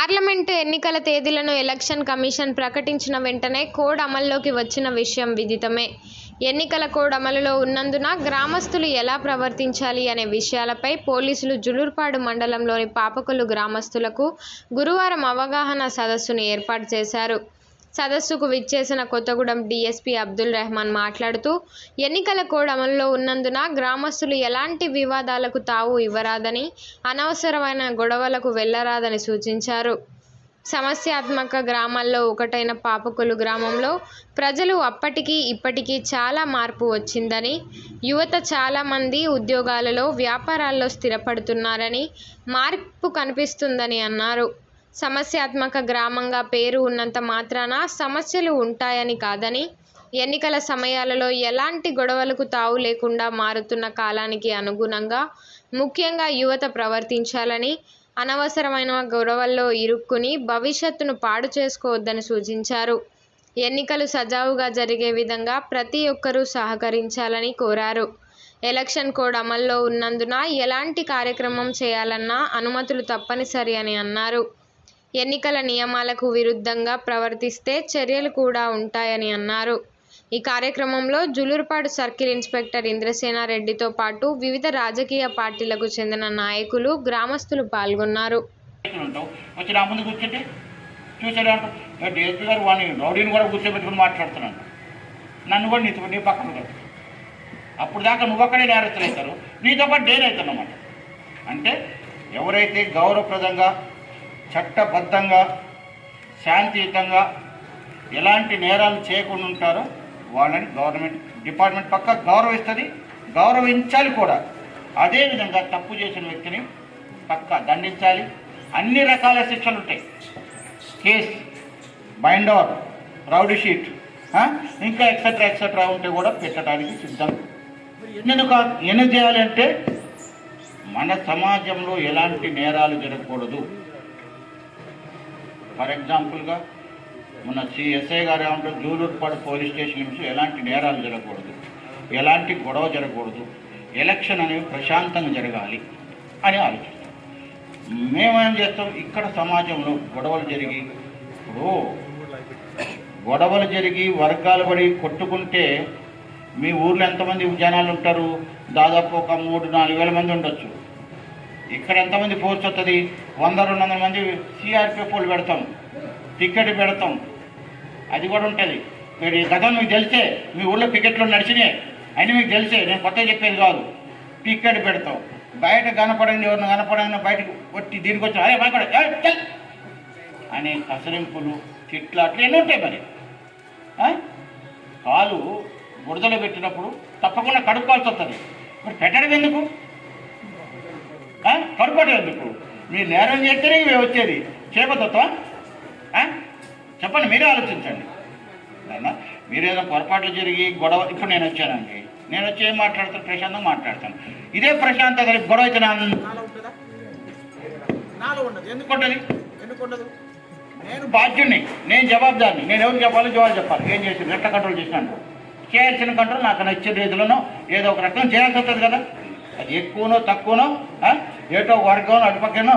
Parliament ఎన్నికల తేదీలను election commission ప్రకటించిన వెంటనే కోడ్ అమల్లోకి వచ్చిన విషయం విదితమే. ఎన్నికల కోడ్ అమలులో ఉన్నందున గ్రామస్తులు ఎలా ప్రవర్తించాలి అనే విషయాలపై పోలీసులు జులూర్పాడు మండలంలోని పాపకొల్లు గ్రామస్తులకు గురువారం అవగాహన సదస్సును ఏర్పాటు చేశారు. సదస్సుకు విచ్చేసిన కొత్తగూడెం డీఎస్పీ అబ్దుల్ రెహమాన్ మాట్లాడుతూ, ఎన్నికల కోడ్ అమలులో ఉన్నందున గ్రామస్తులు ఎలాంటి వివాదాలకు తావు ఇవ్వరాదని, అనవసరమైన గొడవలకు వెళ్లరాదని సూచించారు. సమస్యాత్మక గ్రామాల్లో ఒకటైన పాపకొల్లు గ్రామంలో ప్రజలు అప్పటికి ఇప్పటికీ చాలా మార్పు వచ్చిందని, యువత చాలా మంది ఉద్యోగాలలో, వ్యాపారాల్లో స్థిరపడుతున్నారని, మార్పు కనిపిస్తుందని అన్నారు. సమస్యాత్మక గ్రామంగా పేరు ఉన్నంత మాత్రాన సమస్యలు ఉంటాయని కాదని, ఎన్నికల సమయాలలో ఎలాంటి గొడవలకు తావు లేకుండా మారుతున్న కాలానికి అనుగుణంగా ముఖ్యంగా యువత ప్రవర్తించాలని, అనవసరమైన గొడవల్లో ఇరుక్కుని భవిష్యత్తును పాడు చేసుకోవద్దని సూచించారు. ఎన్నికలు సజావుగా జరిగే విధంగా ప్రతి ఒక్కరూ సహకరించాలని కోరారు. ఎలక్షన్ కోడ్ అమల్లో ఉన్నందున ఎలాంటి కార్యక్రమం చేయాలన్నా అనుమతులు తప్పనిసరి అని అన్నారు. ఎన్నికల నియమాలకు విరుద్ధంగా ప్రవర్తిస్తే చర్యలు కూడా ఉంటాయని అన్నారు. ఈ కార్యక్రమంలో జులూర్పాడు సర్కిల్ ఇన్స్పెక్టర్ ఇంద్రసేనారెడ్డితో పాటు వివిధ రాజకీయ పార్టీలకు చెందిన నాయకులు, గ్రామస్తులు పాల్గొన్నారు. నన్ను కూడా నీ పక్కన అప్పుడు దాకా నువ్వు అక్కడే నేరస్తులవుతారు, నీతో పాటు నేరవుతానమాట. అంటే ఎవరైతే గౌరవప్రదంగా, చట్టబద్ధంగా, శాంతియుతంగా ఎలాంటి నేరాలు చేయకుండా ఉంటారో వాళ్ళని గవర్నమెంట్ డిపార్ట్మెంట్ పక్క గౌరవిస్తుంది, గౌరవించాలి కూడా. అదేవిధంగా తప్పు చేసిన వ్యక్తిని పక్క దండించాలి. అన్ని రకాల శిక్షలు ఉంటాయి. Case, bind over, rowdy sheet, ఇంకా ఎక్సెట్రా ఉంటే కూడా పెట్టడానికి సిద్ధం. ఎందుకు చేయాలి అంటే మన సమాజంలో ఎలాంటి నేరాలు జరగకూడదు. ఫర్ ఎగ్జాంపుల్గా మన ఎస్ఐ గారు ఏమంటారు, జూలూర్పాడు పోలీస్ స్టేషన్ నుంచి ఎలాంటి నేరాలు జరగకూడదు, ఎలాంటి గొడవ జరగకూడదు, ఎలక్షన్ అనేవి ప్రశాంతంగా జరగాలి అని ఆలోచిస్తాం. మేమేం చేస్తాం, ఇక్కడ సమాజంలో గొడవలు జరిగి వర్గాలు పడి కొట్టుకుంటే మీ ఊర్లో ఎంతమంది జనాలు ఉంటారు? దాదాపు ఒక 3-4 వేల మంది ఉండొచ్చు. ఇక్కడ ఎంతమంది ఫోర్స్ వస్తుంది? 100-200 మంది సిఆర్పిఎఫ్ వాళ్ళు పెడతాం, టికెట్ పెడతాం. అది కూడా ఉంటుంది. మీరు ఈ గతం మీకు తెలిసే, మీ ఊళ్ళో టికెట్లు నడిచినాయి అని మీకు తెలిసే, నేను కొత్త చెప్పేది కాదు. టికెట్ పెడతాం, బయట కనపడండి, ఎవరిని కనపడండి బయటకు కొట్టి దీనికి వచ్చి అరే భయపడ అనే కసరింపులు, తిట్లు అట్లా ఎన్ని ఉంటాయి. మరి కాలు బురదలో పెట్టినప్పుడు తప్పకుండా కడుక్కోవాల్సి వస్తుంది. మరి పెట్టడం ఎందుకు? కడుక్కోవడం ఎందుకు? మీరు నేరం చేస్తేనే ఇవి వచ్చేది. చేపతత్వం చెప్పండి, మీరే ఆలోచించండి. అయినా మీరేదో పొరపాట్లు జరిగి గొడవ, ఇప్పుడు నేను వచ్చానండి, నేను వచ్చి ఏం మాట్లాడతాను? ప్రశాంతంగా మాట్లాడతాను. ఇదే ప్రశాంతత గొడవ అయితే ఎందుకు ఉండదు? నేను బాధ్యుడిని, నేను జవాబుదారిని. నేను ఎవరు చెప్పాలో జవాబు చెప్పాలి. ఏం చేసి ఎట్లా కంట్రోల్ చేసినాను చేయాల్సిన కంట్రోల్ నాకు నచ్చే రీతిలోనో ఏదో ఒక రకం చేయాల్సి వస్తుంది కదా. అది ఎక్కువనో తక్కువనో ఏటో వర్గంలో అటుపక్కనో